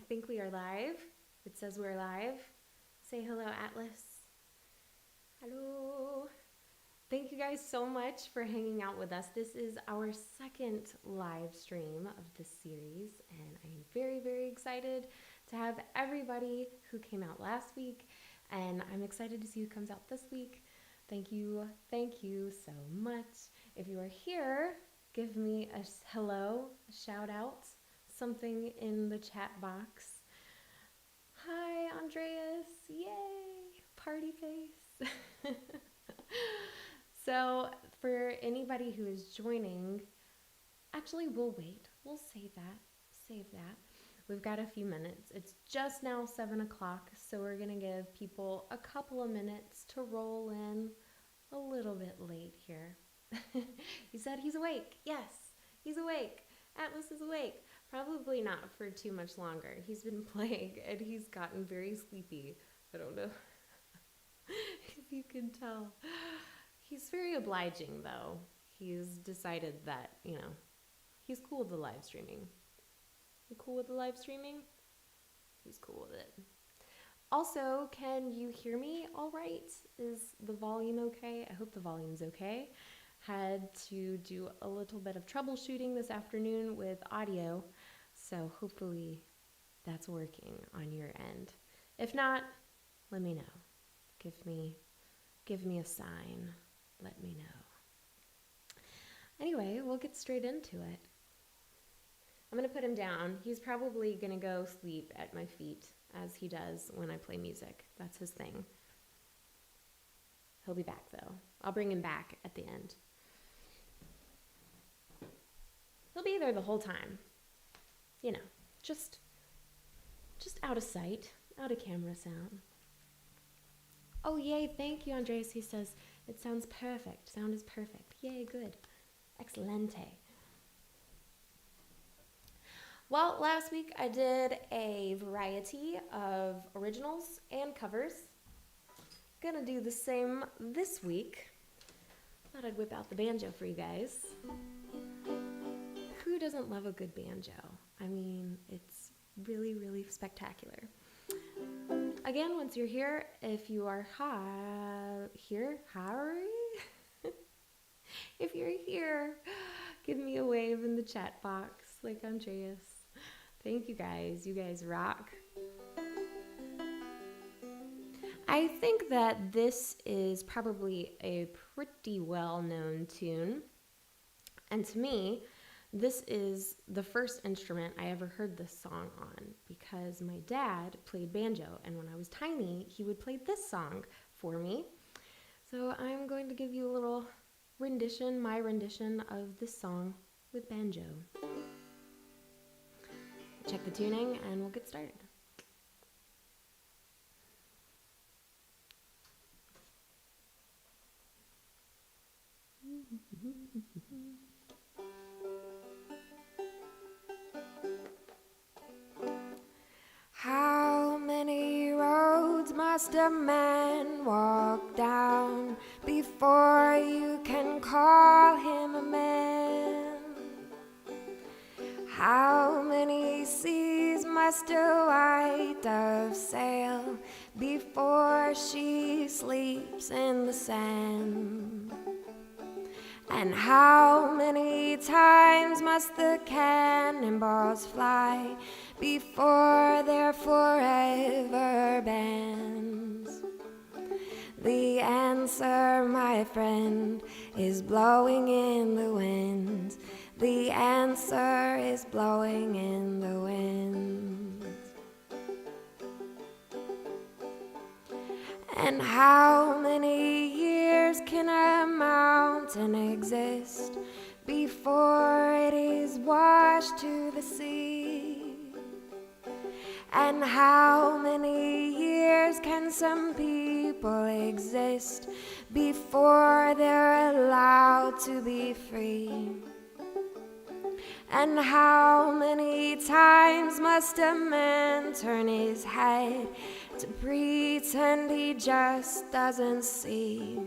think we are live. It says we're live. Say hello, Atlas. Hello. Thank you guys so much for hanging out with us. This is our second live stream of this series, and I'm very, very excited to have everybody who came out last week, and I'm excited to see who comes out this week. Thank you so much. If you are here, give me a hello, a shout out, something in the chat box. Hi, Andreas. Yay, party face. So for anybody who is joining, actually we'll wait. We'll save that. We've got a few minutes. It's just now 7 o'clock, so we're gonna give people a couple of minutes to roll in a little bit late here. He said he's awake. Yes, he's awake. Atlas is awake. Probably not for too much longer. He's been playing and he's gotten very sleepy. I don't know if you can tell. He's very obliging though. He's decided that, he's cool with the live streaming. You cool with the live streaming? He's cool with it. Also, can you hear me all right? Is the volume okay? I hope the volume's okay. Had to do a little bit of troubleshooting this afternoon with audio, so hopefully that's working on your end. If not, let me know. Give me a sign. Let me know. Anyway, we'll get straight into it. I'm gonna put him down. He's probably gonna go sleep at my feet, as he does when I play music. That's his thing. He'll be back though. I'll bring him back at the end. He'll be there the whole time. Just out of sight, out of camera sound. Oh, yay, thank you, Andres. He says, it sounds perfect. Sound is perfect. Yay, good. Excelente. Well, last week I did a variety of originals and covers. Gonna do the same this week. Thought I'd whip out the banjo for you guys. Who doesn't love a good banjo? I mean, it's really, really spectacular. Again, once you're here, if you are here, if you're here, give me a wave in the chat box like Andreas. Thank you guys. You guys rock. I think that this is probably a pretty well-known tune. And to me, this is the first instrument I ever heard this song on because my dad played banjo, and when I was tiny, he would play this song for me. So I'm going to give you a little rendition, my rendition of this song with banjo. Check the tuning and we'll get started. How many roads must a man walk down before you can call him a man? How many seas must a white dove sail before she sleeps in the sand? And how many times must the cannonballs fly before they're forever banned? The answer, my friend, is blowing in the wind. The answer is blowing in the wind. And how many years can a mountain exist before it is washed to the sea? And how many years can some people exist before they're allowed to be free? And how many times must a man turn his head to pretend he just doesn't see?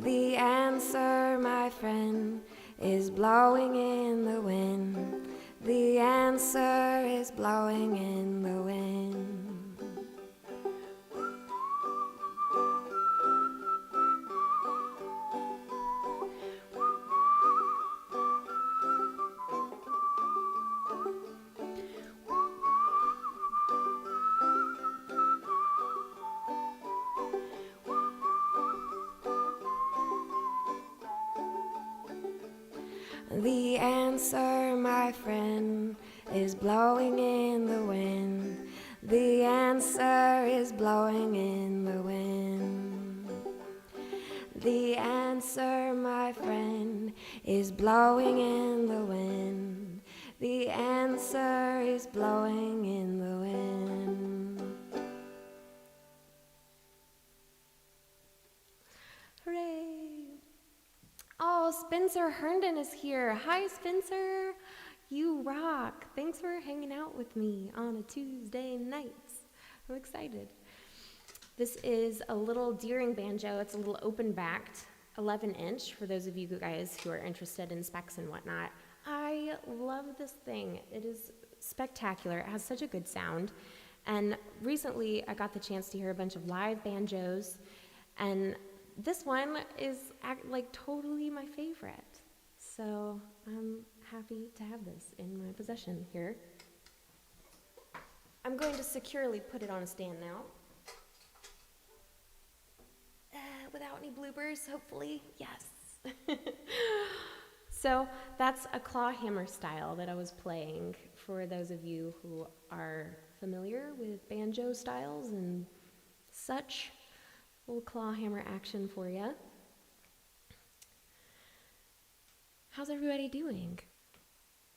The answer, my friend, is blowing in the wind. The answer is blowing in the wind. The answer, my friend, is blowing in the wind. The answer is blowing in the wind. The answer, my friend, is blowing in the wind. The answer is blowing in the wind. Hooray! Oh, Spencer Herndon is here. Hi, Spencer. You rock. Thanks for hanging out with me on a Tuesday night. I'm excited. This is a little Deering banjo. It's a little open-backed, 11-inch, for those of you guys who are interested in specs and whatnot. I love this thing. It is spectacular. It has such a good sound. And recently, I got the chance to hear a bunch of live banjos, and this one is like totally my favorite. So I'm happy to have this in my possession here. I'm going to securely put it on a stand now. Without any bloopers, hopefully. Yes. So that's a claw hammer style that I was playing for those of you who are familiar with banjo styles and such. Little claw hammer action for you. How's everybody doing?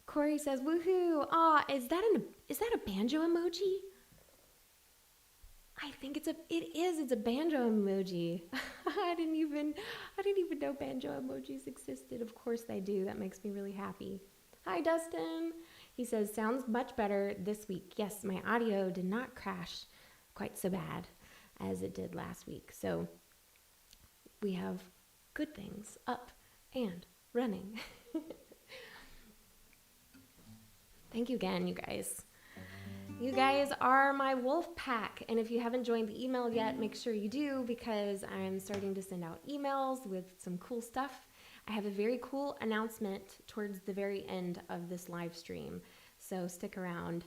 Corey says, woohoo! Aw, is that a banjo emoji? I think it is. It's a banjo emoji. I didn't even know banjo emojis existed. Of course they do. That makes me really happy. Hi, Dustin. He says, sounds much better this week. Yes, my audio did not crash quite so bad as it did last week. So we have good things up and running. Thank you again, you guys. You guys are my wolf pack, and if you haven't joined the email yet, make sure you do, because I'm starting to send out emails with some cool stuff. I have a very cool announcement towards the very end of this live stream, so stick around.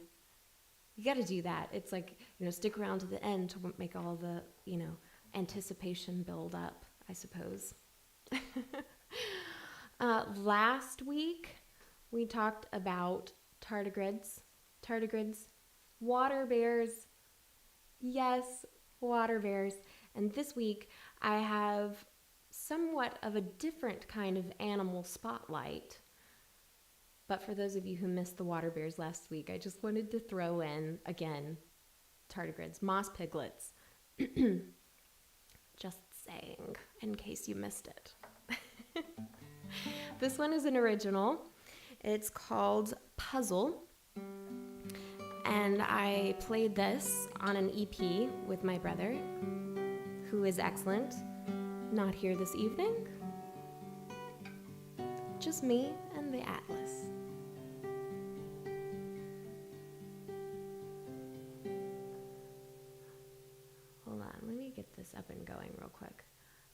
You got to do that. It's like, stick around to the end to make all the, anticipation build up, I suppose. Last week, we talked about tardigrades, water bears. Yes, water bears. And this week, I have somewhat of a different kind of animal spotlight. But for those of you who missed the water bears last week, I just wanted to throw in, again, tardigrades, moss piglets. Just saying, in case you missed it. This one is an original. It's called Puzzle. And I played this on an EP with my brother, who is excellent. Not here this evening. Just me and the Atlas. Hold on, let me get this up and going real quick.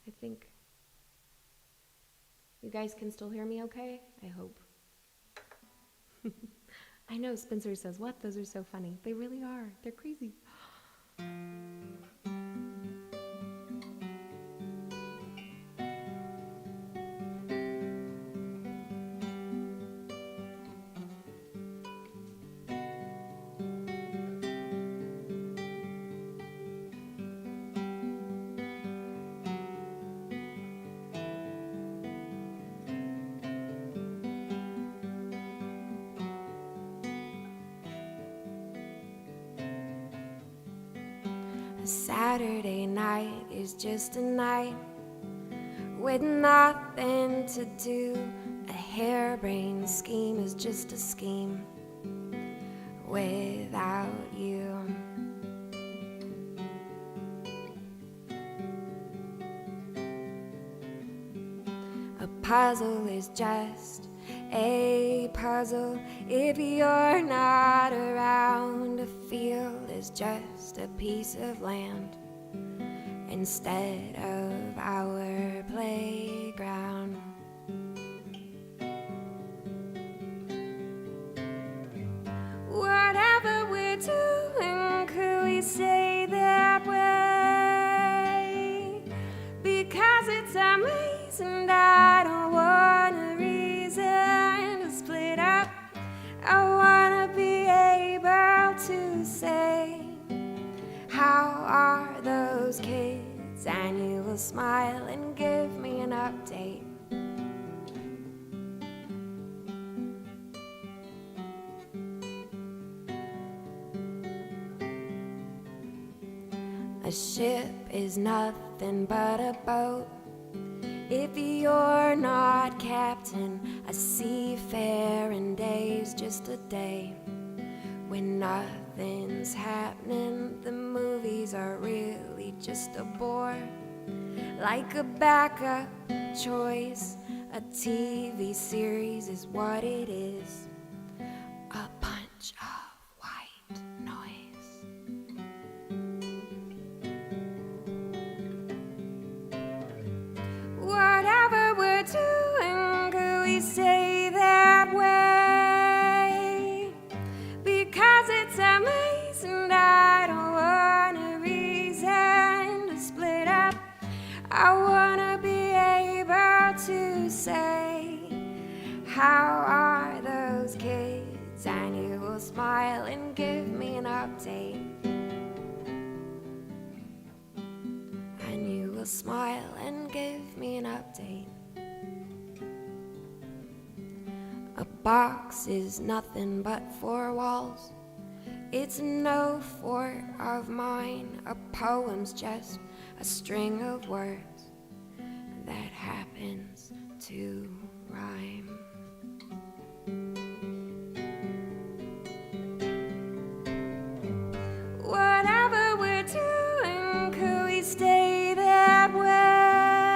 I think you guys can still hear me okay? I hope. I know, Spencer says, what? Those are so funny. They really are. They're crazy. Saturday night is just a night with nothing to do. A harebrained scheme is just a scheme without you. A puzzle is just a puzzle. If you're not around, a field is just a piece of land instead of our playground. Whatever we're doing, could we stay that way? Because it's amazing, I don't want a reason to split up. I wanna be able to say, how are those kids? And you will smile and give me an update. A ship is nothing but a boat. If you're not captain, a seafaring day's just a day. When nothing's happening, the movies are really just a bore. Like a backup choice, a TV series is what it is. A bunch of white noise. Whatever we're doing, could we stay that way? Because it's amazing, I don't want a reason to split up. I wanna be able to say, how are those kids? And you will smile and give me an update. And you will smile and give me an update. A box is nothing but four walls. It's no fort of mine. A poem's just a string of words that happens to rhyme. Whatever we're doing, could we stay that way?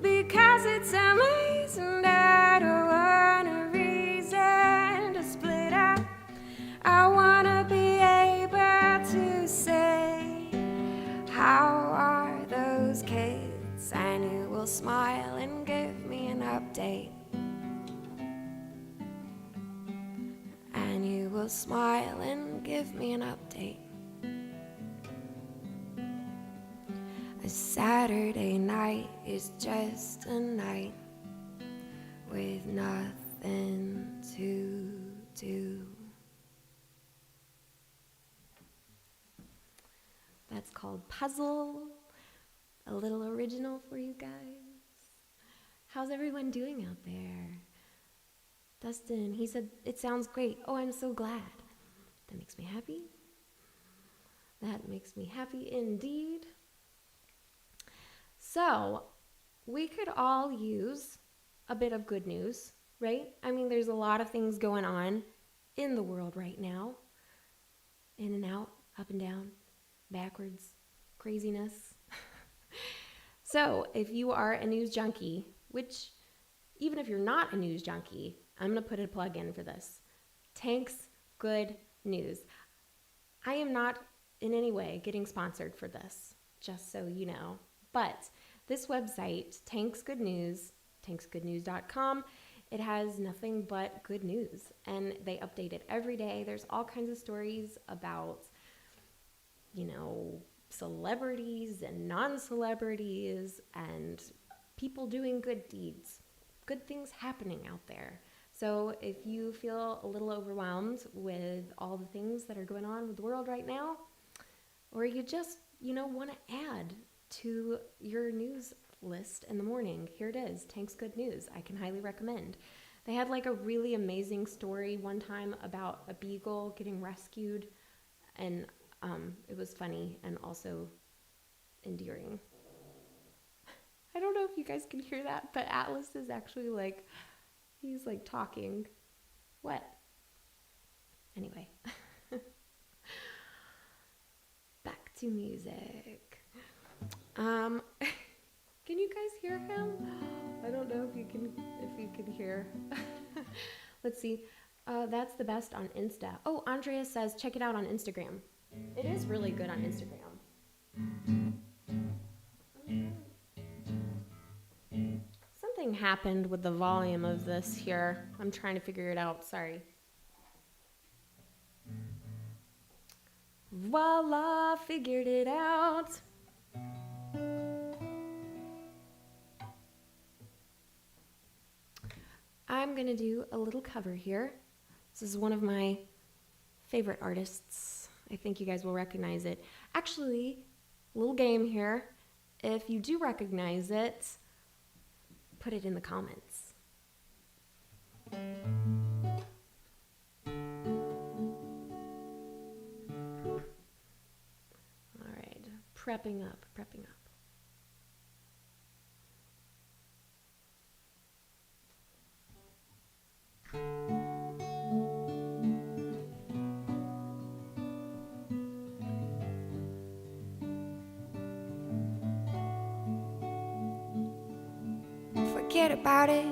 Because it's amazing, I don't want a reason to split up. I wanna be able to say, how are those kids? And you will smile and give me an update. And you will smile and give me an update. A Saturday night is just a night with nothing to do. That's called Puzzle. A little original for you guys. How's everyone doing out there? Dustin, he said, it sounds great. Oh, I'm so glad. That makes me happy. That makes me happy indeed. So, we could all use a bit of good news, right? I mean, there's a lot of things going on in the world right now. In and out, up and down, backwards, craziness. So, if you are a news junkie, which even if you're not a news junkie, I'm going to put a plug in for this. Tank's Good News. I am not in any way getting sponsored for this, just so you know. But this website, Tank's Good News, tanksgoodnews.com, it has nothing but good news. And they update it every day. There's all kinds of stories about, celebrities and non-celebrities and people doing good deeds, good things happening out there. So if you feel a little overwhelmed with all the things that are going on with the world right now, or you just, want to add to your news list in the morning, here it is, Tank's Good News. I can highly recommend. They had like a really amazing story one time about a beagle getting rescued, and it was funny and also endearing. I don't know if you guys can hear that, but Atlas is actually he's talking. What? Anyway. Back to music. Can you guys hear him? I don't know if you can hear. Let's see. That's the best on Insta. Oh, Andrea says check it out on Instagram. It is really good on Instagram. Something happened with the volume of this here. I'm trying to figure it out. Sorry. Voila, figured it out. I'm going to do a little cover here. This is one of my favorite artists. I think you guys will recognize it. Actually, little game here. If you do recognize it, put it in the comments. All right, prepping up. Forget about it.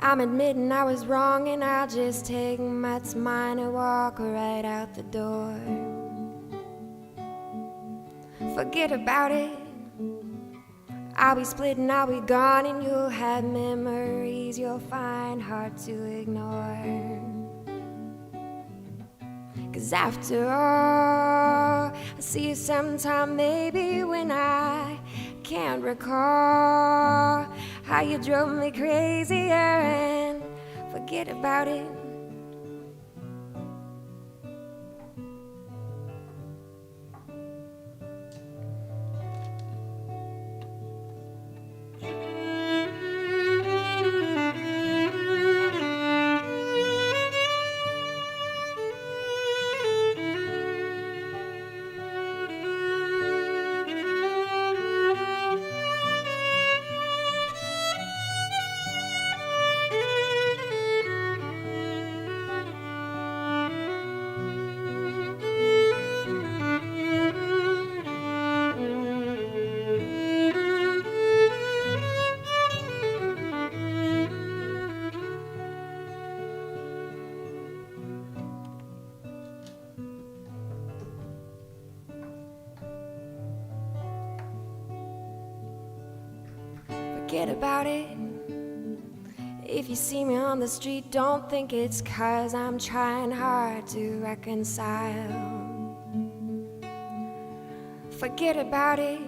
I'm admitting I was wrong, and I'll just take what's mine and walk right out the door. Forget about it. I'll be split and I'll be gone, and you'll have memories you'll find hard to ignore. 'Cause after all, I see you sometime, maybe when I can't recall how you drove me crazier, and forget about it. Forget about it. If you see me on the street, don't think it's 'cause I'm trying hard to reconcile. Forget about it.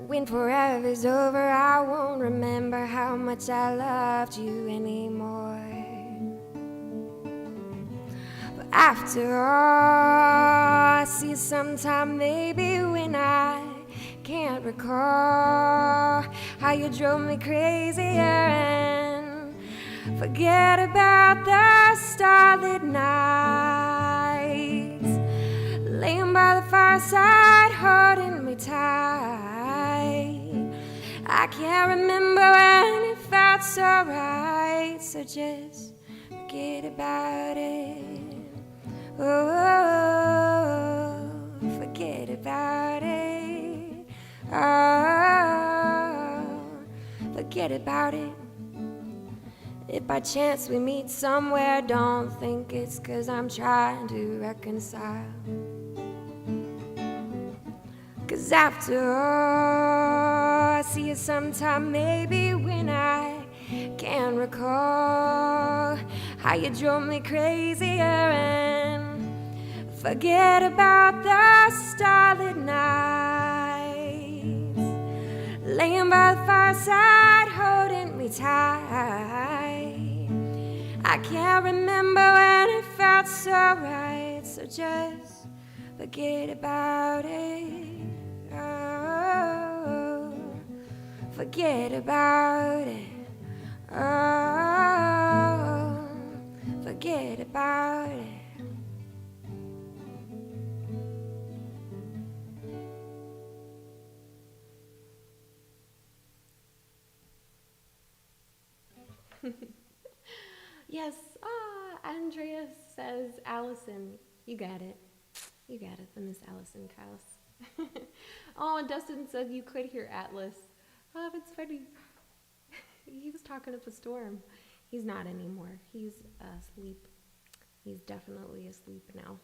When forever's over, I won't remember how much I loved you anymore. But after all, I see sometime, maybe when I can't recall how you drove me crazier, and forget about the starlit nights, laying by the fireside, holding me tight. I can't remember when it felt so right, so just forget about it. Oh, forget about it. Oh, forget about it. If by chance we meet somewhere, don't think it's 'cause I'm trying to reconcile. 'Cause after all, I see you sometime, maybe when I can't recall how you drove me crazier, and forget about the starlit nights, laying by the fireside, holding me tight. I can't remember when it felt so right, so just forget about it. Oh, forget about it. Oh, forget about it. Yes, Andrea says, Allison, you got it. You got it, the Miss Alison Krauss. Oh, and Dustin said you could hear Atlas. Oh, it's funny. He was talking up a storm. He's not anymore. He's asleep. He's definitely asleep now.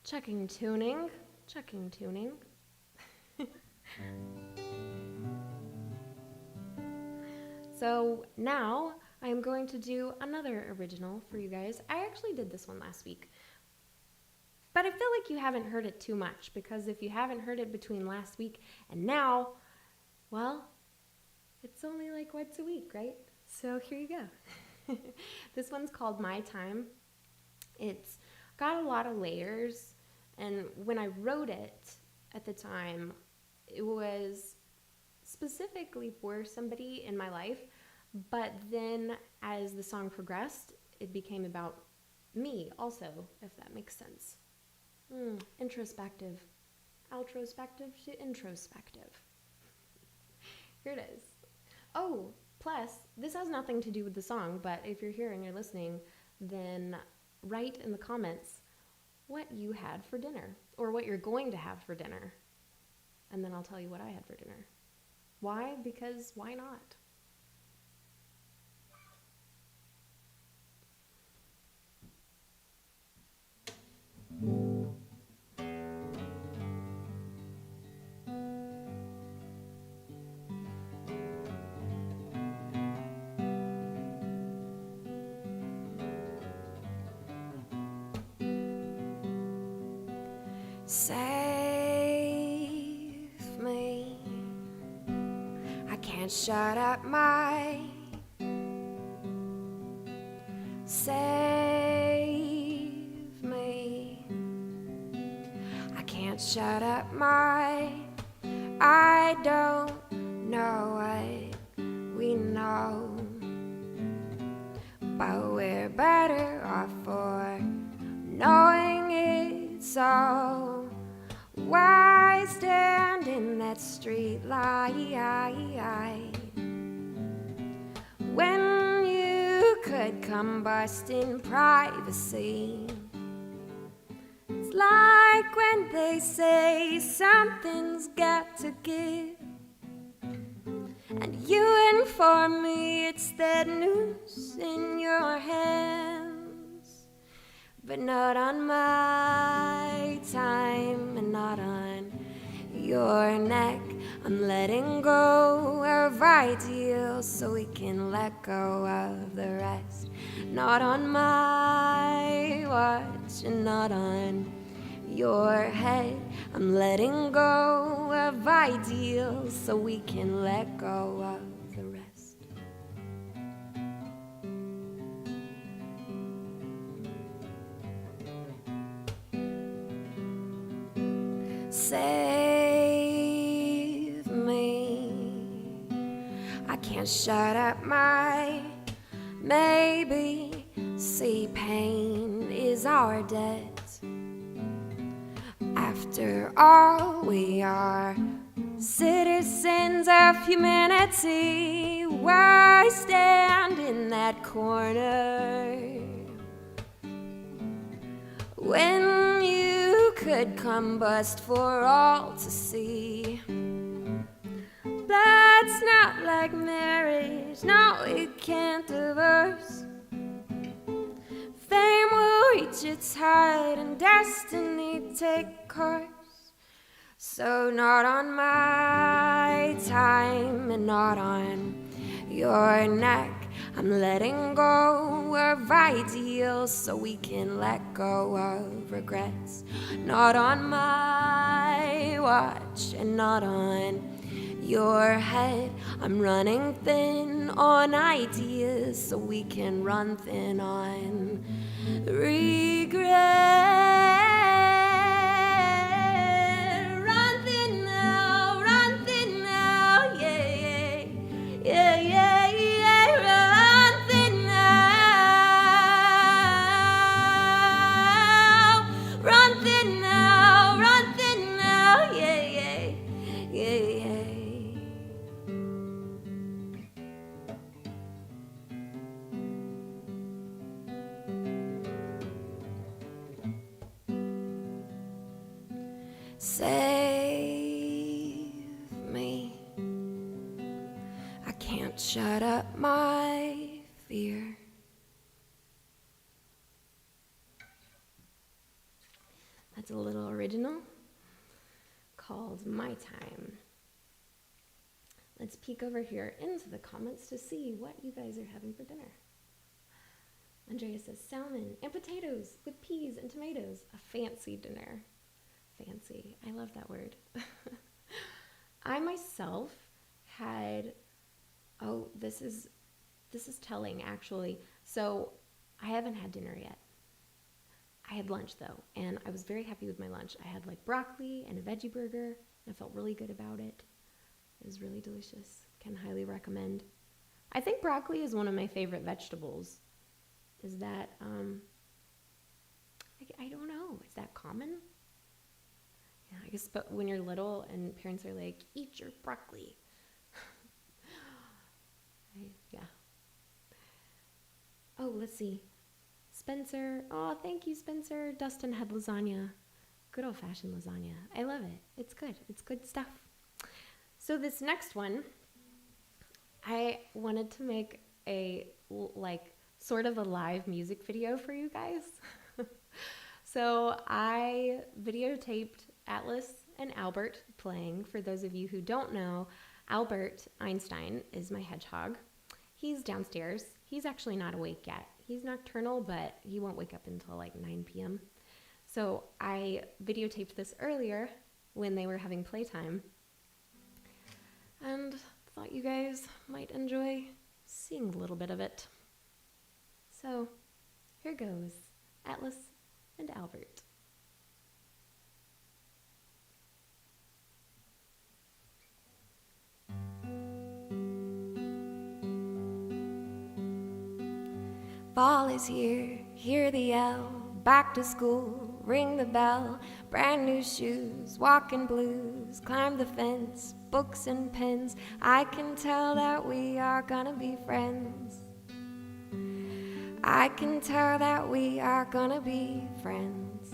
Checking tuning. Checking tuning. So now I am going to do another original for you guys. I actually did this one last week, but I feel like you haven't heard it too much, because if you haven't heard it between last week and now, well, it's only like once a week, right? So here you go. This one's called My Time. It's got a lot of layers, and when I wrote it at the time, it was specifically for somebody in my life, but then as the song progressed, it became about me also, if that makes sense. Introspective. Outrospective to introspective. Here it is. Oh, plus, this has nothing to do with the song, but if you're here and you're listening, then write in the comments what you had for dinner, or what you're going to have for dinner, and then I'll tell you what I had for dinner. Why? Because why not? Save me. I can't shut up my. Save me. I can't shut up my. I don't know what we know, but we're better off for knowing it. So why stand in that street light when you could come bust in privacy? It's like when they say something's got to give, and you inform me it's that noose in your hands, but not on my time and not on your neck. I'm letting go of ideals so we can let go of the rest. Not on my watch and not on your head. I'm letting go of ideals so we can let go of the rest. Save me. I can't shut up my maybe. See, pain is our debt. After all, we are citizens of humanity. Why stand in that corner when you could combust for all to see? Blood's not like marriage, no, it can't divorce. Fame will reach its height and destiny take course. So not on my time and not on your neck. I'm letting go of ideals so we can let go of regrets. Not on my watch and not on your head. I'm running thin on ideas so we can run thin on regret. Run thin now, yeah, yeah, yeah, yeah, run thin now, run thin now, yeah, yeah, yeah, yeah. Save me. I can't shut up my fear. That's a little original called My Time. Let's peek over here into the comments to see what you guys are having for dinner. Andrea says salmon and potatoes with peas and tomatoes. A fancy dinner. Fancy. I love that word. I myself had, this is telling actually. So I haven't had dinner yet. I had lunch though, and I was very happy with my lunch. I had like broccoli and a veggie burger, and I felt really good about it. It was really delicious. Can highly recommend. I think broccoli is one of my favorite vegetables. Is that, I don't know, is that common? Yeah, I guess, but when you're little and parents are like, eat your broccoli. Yeah. Oh, let's see. Spencer, oh, thank you, Spencer. Dustin had lasagna. Good old-fashioned lasagna. I love it. It's good. It's good stuff. So this next one, I wanted to make a, sort of a live music video for you guys. So I videotaped Atlas and Albert playing. For those of you who don't know, Albert Einstein is my hedgehog. He's downstairs. He's actually not awake yet. He's nocturnal, but he won't wake up until like 9 p.m. So I videotaped this earlier when they were having playtime and thought you guys might enjoy seeing a little bit of it. So here goes, Atlas and Albert. Fall is here, hear the yell, back to school, ring the bell, brand new shoes, walking blues, climb the fence, books and pens. I can tell that we are gonna be friends. I can tell that we are gonna be friends.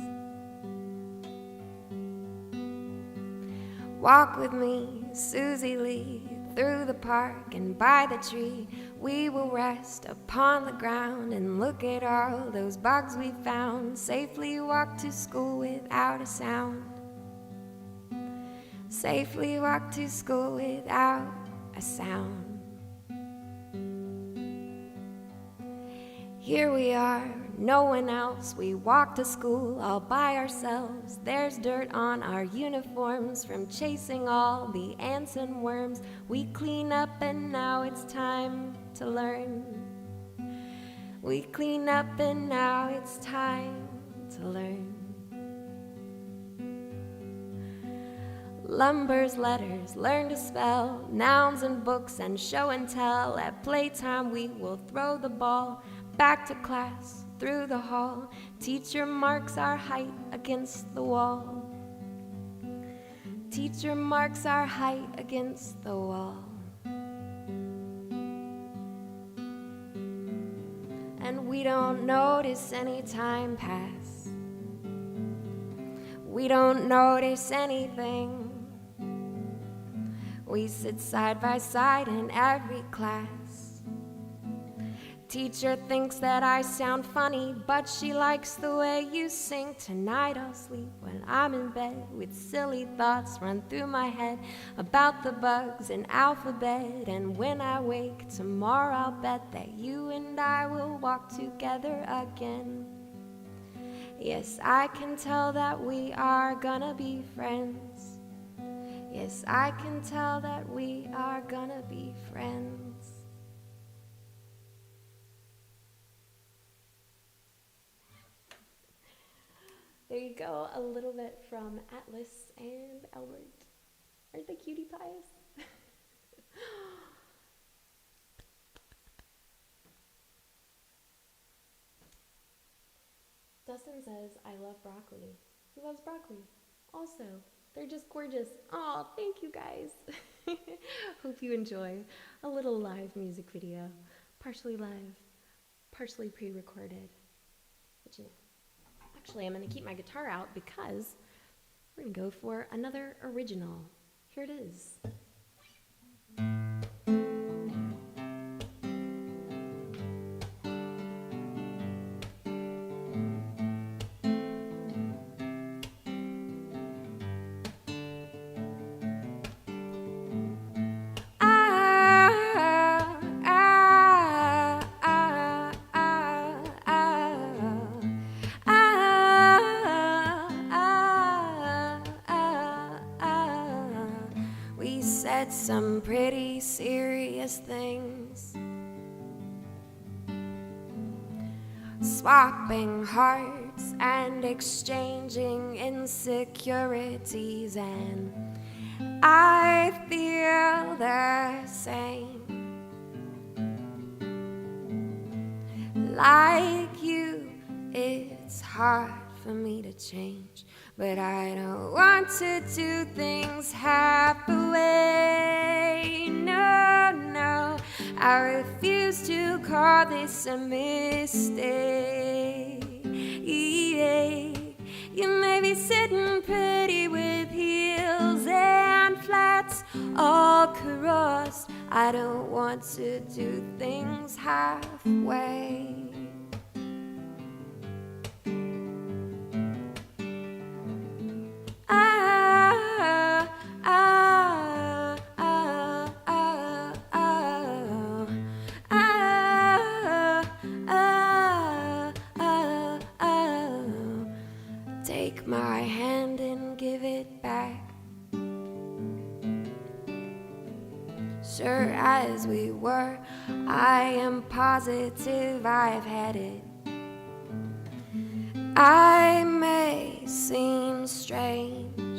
Walk with me, Susie Lee, through the park and by the tree. We will rest upon the ground and look at all those bugs we found. Safely walk to school without a sound. Safely walk to school without a sound. Here we are, no one else. We walk to school all by ourselves. There's dirt on our uniforms from chasing all the ants and worms. We clean up and now it's time to learn. We clean up and now it's time to learn. Numbers, letters, learn to spell, nouns and books and show and tell. At playtime we will throw the ball back to class, through the hall. Teacher marks our height against the wall. Teacher marks our height against the wall. And we don't notice any time pass. We don't notice anything. We sit side by side in every class. Teacher thinks that I sound funny, but she likes the way you sing. Tonight I'll sleep when I'm in bed with silly thoughts run through my head about the bugs and alphabet. And when I wake tomorrow, I'll bet that you and I will walk together again. Yes, I can tell that we are gonna be friends. Yes, I can tell that we are gonna be friends. There you go, a little bit from Atlas and Albert. Aren't they cutie pies? Dustin says, I love broccoli. Who loves broccoli? Also, they're just gorgeous. Oh, thank you guys. Hope you enjoy a little live music video. Partially live, partially pre-recorded. But you know, actually I'm gonna keep my guitar out because We're going to go for another original. Here it is. We said some pretty serious things, swapping hearts and exchanging insecurities, and I feel the same. Like you, it's hard for me to change, but I don't want to do things halfway. No, no, I refuse to call this a mistake. You may be sitting pretty with heels and flats all crossed. I don't want to do things halfway. Take my hand and give it back. Sure as we were, I am positive I've had it. I may seem strange,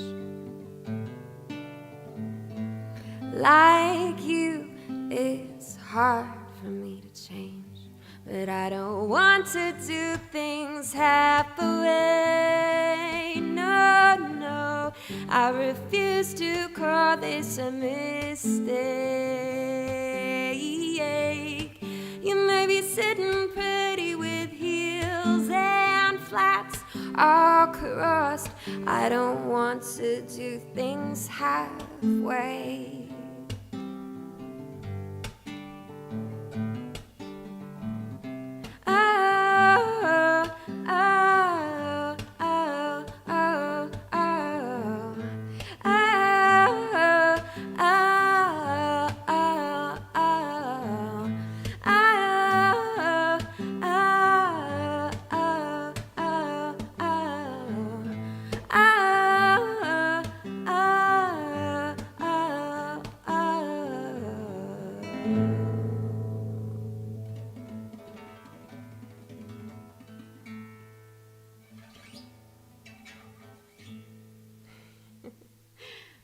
like you, it's hard for me to change, but I don't want to do things halfway. No, no, I refuse to call this a mistake. You may be sitting pretty with heels and flats all crossed. I don't want to do things halfway.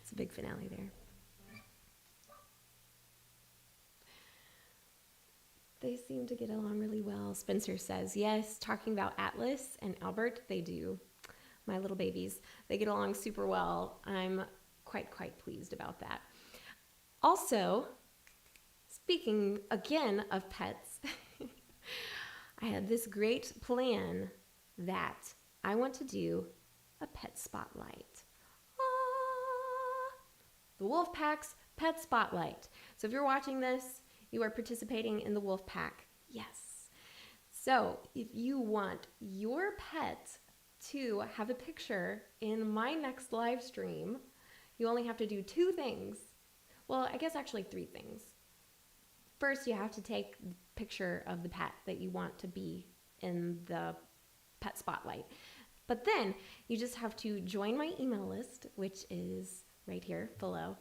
It's a big finale there. They seem to get along really well. Spencer says, yes, talking about Atlas and Albert, they do. My little babies, they get along super well. I'm quite pleased about that. Also, speaking again of pets, I had this great plan that I want to do a pet spotlight. The Wolfpack's Pet Spotlight. So if you're watching this, you are participating in the Wolfpack. Yes. So if you want your pet to have a picture in my next live stream, you only have to do 2 things. Well, I guess actually 3 things. First, you have to take a picture of the pet that you want to be in the pet spotlight. But then you just have to join my email list, which is right here below,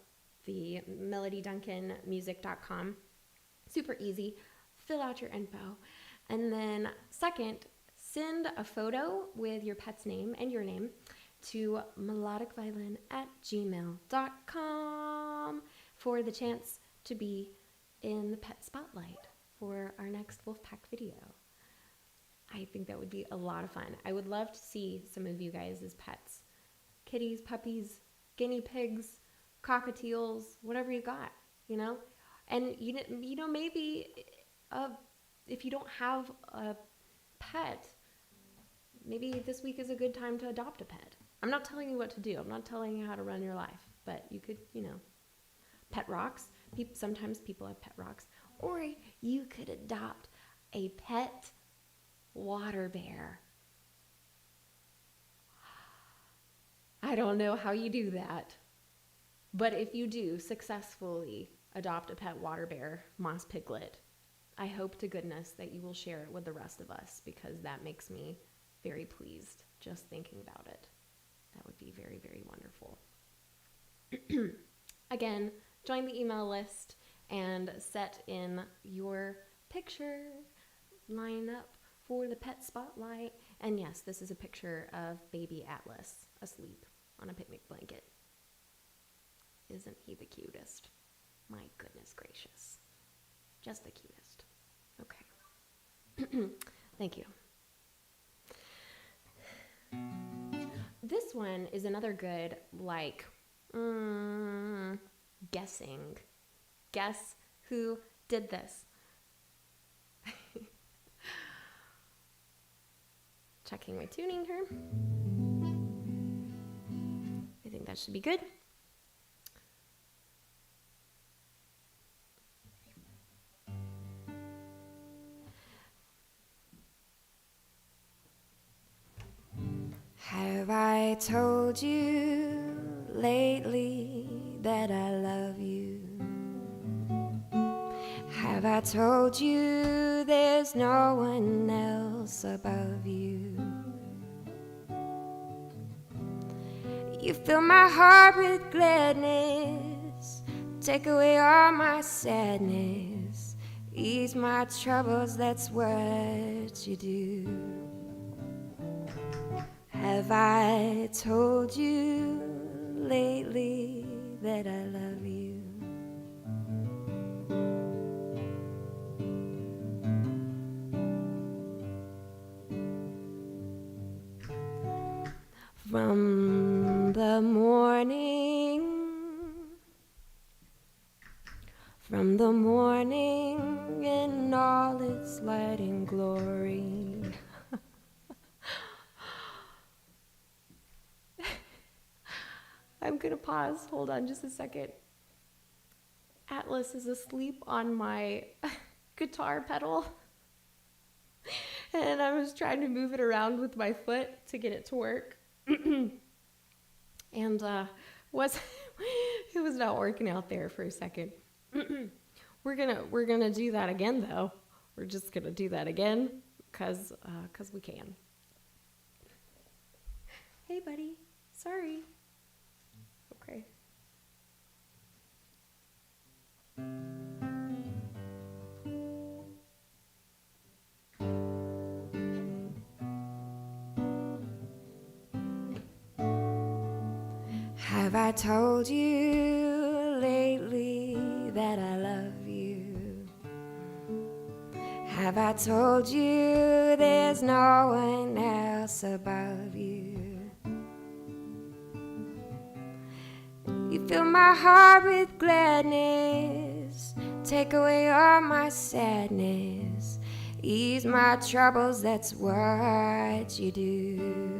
TheMelodyDuncanmusic.com. Super easy. Fill out your info. And then second, send a photo with your pet's name and your name to melodicviolin@gmail.com for the chance to be in the pet spotlight for our next Wolfpack video. I think that would be a lot of fun. I would love to see some of you guys as pets. Kitties, puppies, guinea pigs, cockatiels, whatever you got, you know? And, you know, maybe if you don't have a pet, maybe this week is a good time to adopt a pet. I'm not telling you what to do. I'm not telling you how to run your life, but you could, pet rocks. Sometimes people have pet rocks. Or you could adopt a pet water bear. I don't know how you do that. But if you do successfully adopt a pet water bear, moss piglet, I hope to goodness that you will share it with the rest of us, because that makes me very pleased just thinking about it. That would be very, very wonderful. Again, join the email list and set in your picture. Line up for the pet spotlight. And yes, this is a picture of baby Atlas asleep on a picnic blanket. Isn't he the cutest? My goodness gracious. Just the cutest. Okay. Thank you. This one is another good, guessing. Guess who did this? Checking my tuning here. I think that should be good. Have I told you lately that I love you? Have I told you there's no one else above you? You fill my heart with gladness, take away all my sadness, ease my troubles, that's what you do. Have I told you lately that I love you? From the morning in all its light and glory, I'm going to pause. Hold on just a second. Atlas is asleep on my guitar pedal. And I was trying to move it around with my foot to get it to work. And it was not working out there for a second. We're gonna do that again though. We're just gonna do that again because we can. Hey buddy, sorry. Okay. have I told you lately that I love you? Have I told you there's no one else above you? You fill my heart with gladness, take away all my sadness, ease my troubles, that's what you do.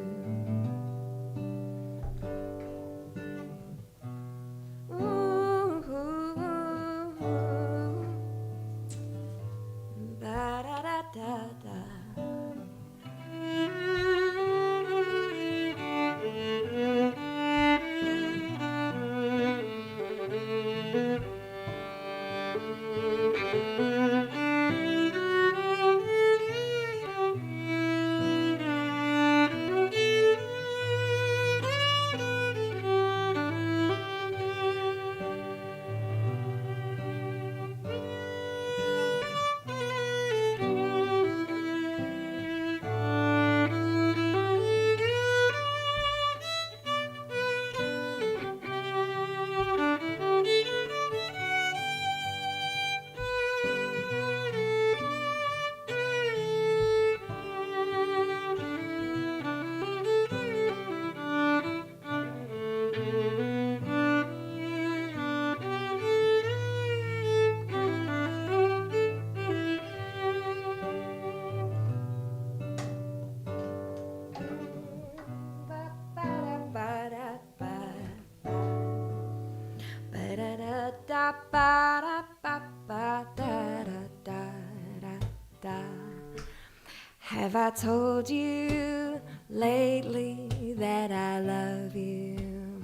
I told you lately that I love you?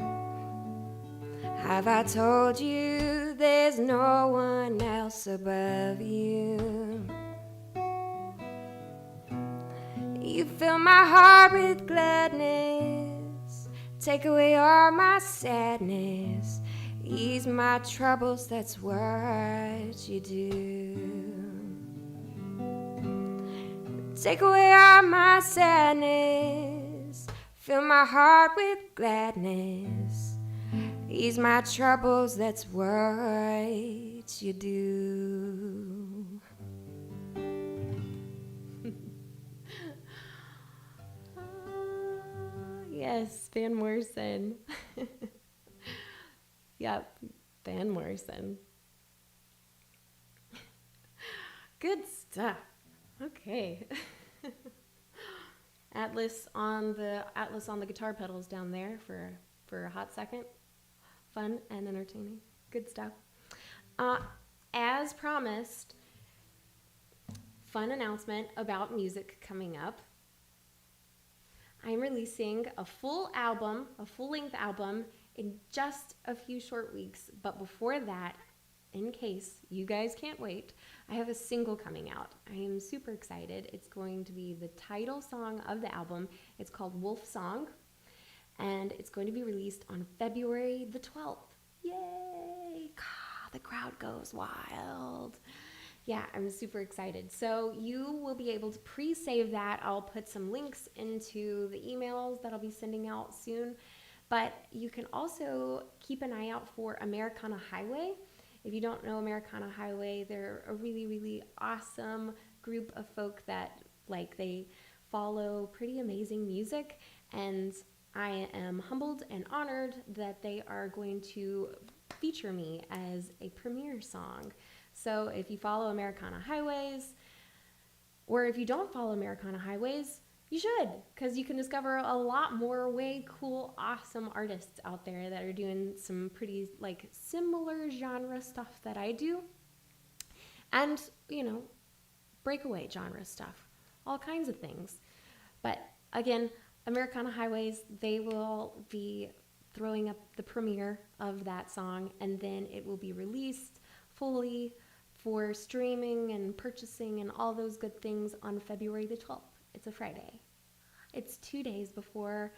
Have I told you there's no one else above you? You fill my heart with gladness, take away all my sadness, ease my troubles, that's what you do. Take away all my sadness, fill my heart with gladness, ease my troubles, that's what you do. Yes, Van Morrison. Yep, Van Morrison. Good stuff. Okay. Atlas on the guitar pedals down there for a hot second. Fun and entertaining. Good stuff. As promised, fun announcement about music coming up. I'm releasing a full-length album in just a few short weeks. But before that, in case you guys can't wait, I have a single coming out. I am super excited. It's going to be the title song of the album. It's called Wolf Song, and it's going to be released on February the 12th. Yay! The crowd goes wild. Yeah, I'm super excited. So you will be able to pre-save that. I'll put some links into the emails that I'll be sending out soon. But you can also keep an eye out for Americana Highway. If you don't know Americana Highway, they're a really, really awesome group of folk that they follow pretty amazing music. And I am humbled and honored that they are going to feature me as a premiere song. So if you follow Americana Highways, or if you don't follow Americana Highways, you should, because you can discover a lot more way cool, awesome artists out there that are doing some pretty similar genre stuff that I do. And, breakaway genre stuff, all kinds of things. But again, Americana Highways, they will be throwing up the premiere of that song, and then it will be released fully for streaming and purchasing and all those good things on February the 12th. It's a Friday. It's 2 days before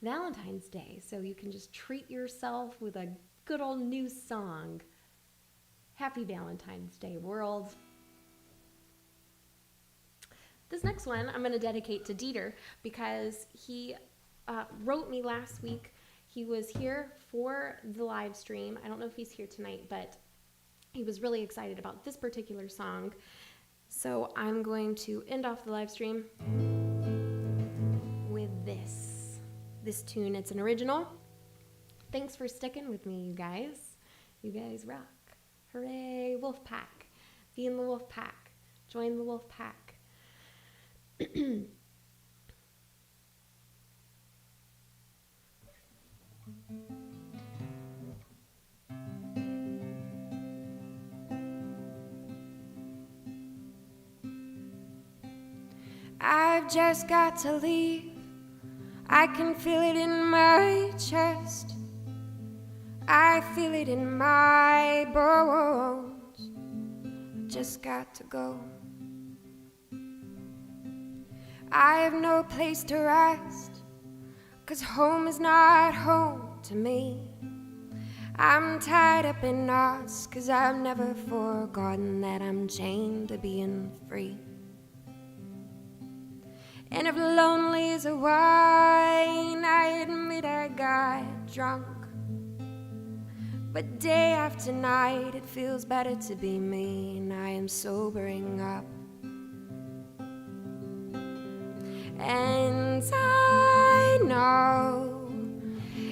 Valentine's Day, so you can just treat yourself with a good old new song. Happy Valentine's Day, world. This next one I'm going to dedicate to Dieter because he wrote me last week. He was here for the live stream. I don't know if he's here tonight, but he was really excited about this particular song. So I'm going to end off the live stream with this tune. It's an original. Thanks for sticking with me, you guys. You guys rock. Hooray, wolf pack. Be in the wolf pack. Join the wolf pack. I've just got to leave. I can feel it in my chest. I feel it in my bones. Just got to go. I have no place to rest, 'cause home is not home to me. I'm tied up in knots, 'cause I've never forgotten that I'm chained to being free. And if lonely is a wine, I admit I got drunk. But day after night, it feels better to be me, and I am sobering up. And I know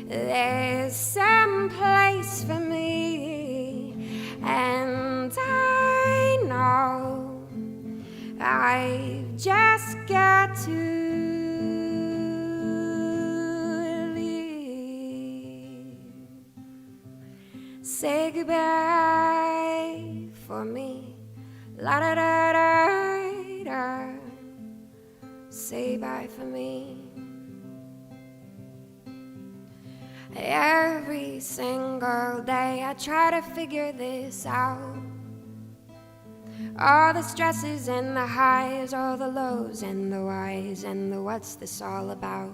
there's some place for me, and I know I've just got to leave. Say goodbye for me, la da da da da. say bye for me. Every single day I try to figure this out. All the stresses and the highs, all the lows and the whys, and the what's this all about.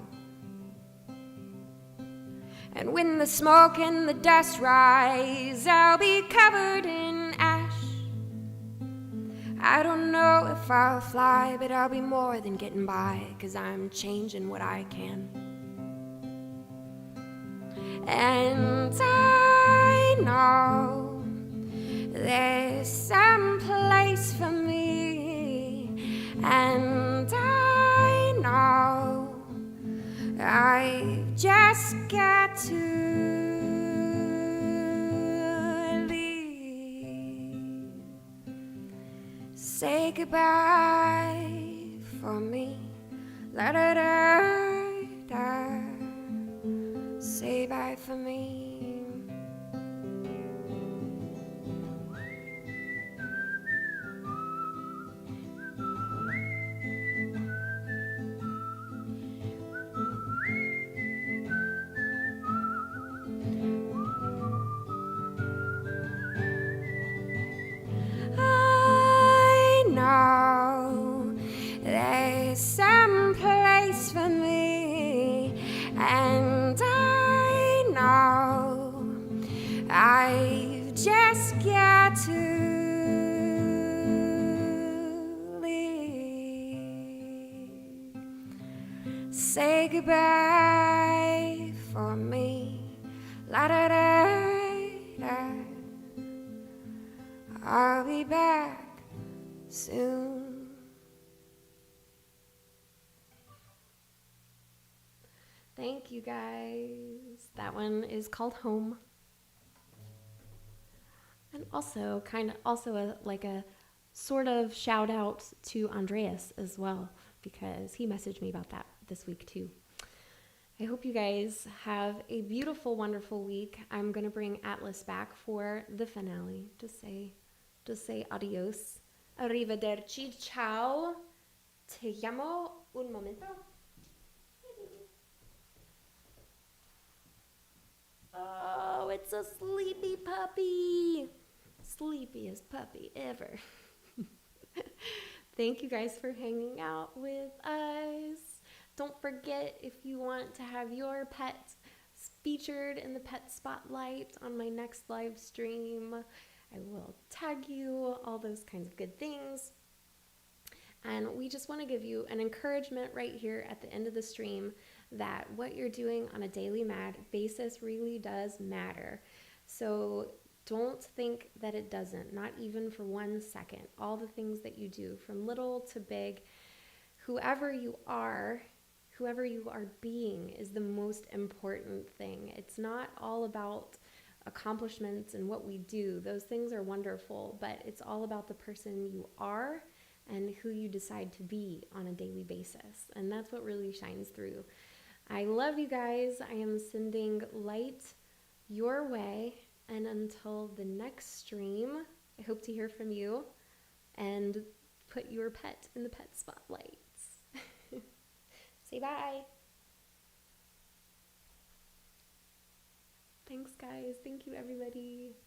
And when the smoke and the dust rise, I'll be covered in ash. I don't know if I'll fly, but I'll be more than getting by, 'cause I'm changing what I can. And I know there's some place for me, and I know I've just got to leave. Say goodbye for me. La da da da. Say bye for me. I know there's some place for me, and I know I've just got to leave. Say goodbye for me. La da da da. I'll be back soon. Thank you guys. That one is called Home. And also a sort of shout out to Andreas as well, because he messaged me about that this week too. I hope you guys have a beautiful, wonderful week. I'm going to bring Atlas back for the finale. Just say adios. Arrivederci. Ciao. Te llamo un momento. Oh, it's a sleepy puppy. Sleepiest puppy ever. Thank you guys for hanging out with us. Don't forget, if you want to have your pet featured in the pet spotlight on my next live stream, I will tag you, all those kinds of good things. And we just want to give you an encouragement right here at the end of the stream that what you're doing on a daily basis really does matter. So don't think that it doesn't, not even for 1 second. All the things that you do, from little to big, whoever you are being is the most important thing. It's not all about accomplishments and what we do. Those things are wonderful, but it's all about the person you are and who you decide to be on a daily basis. And that's what really shines through. I love you guys. I am sending light your way. And until the next stream, I hope to hear from you and put your pet in the pet spotlights. Say bye. Thanks, guys. Thank you, everybody.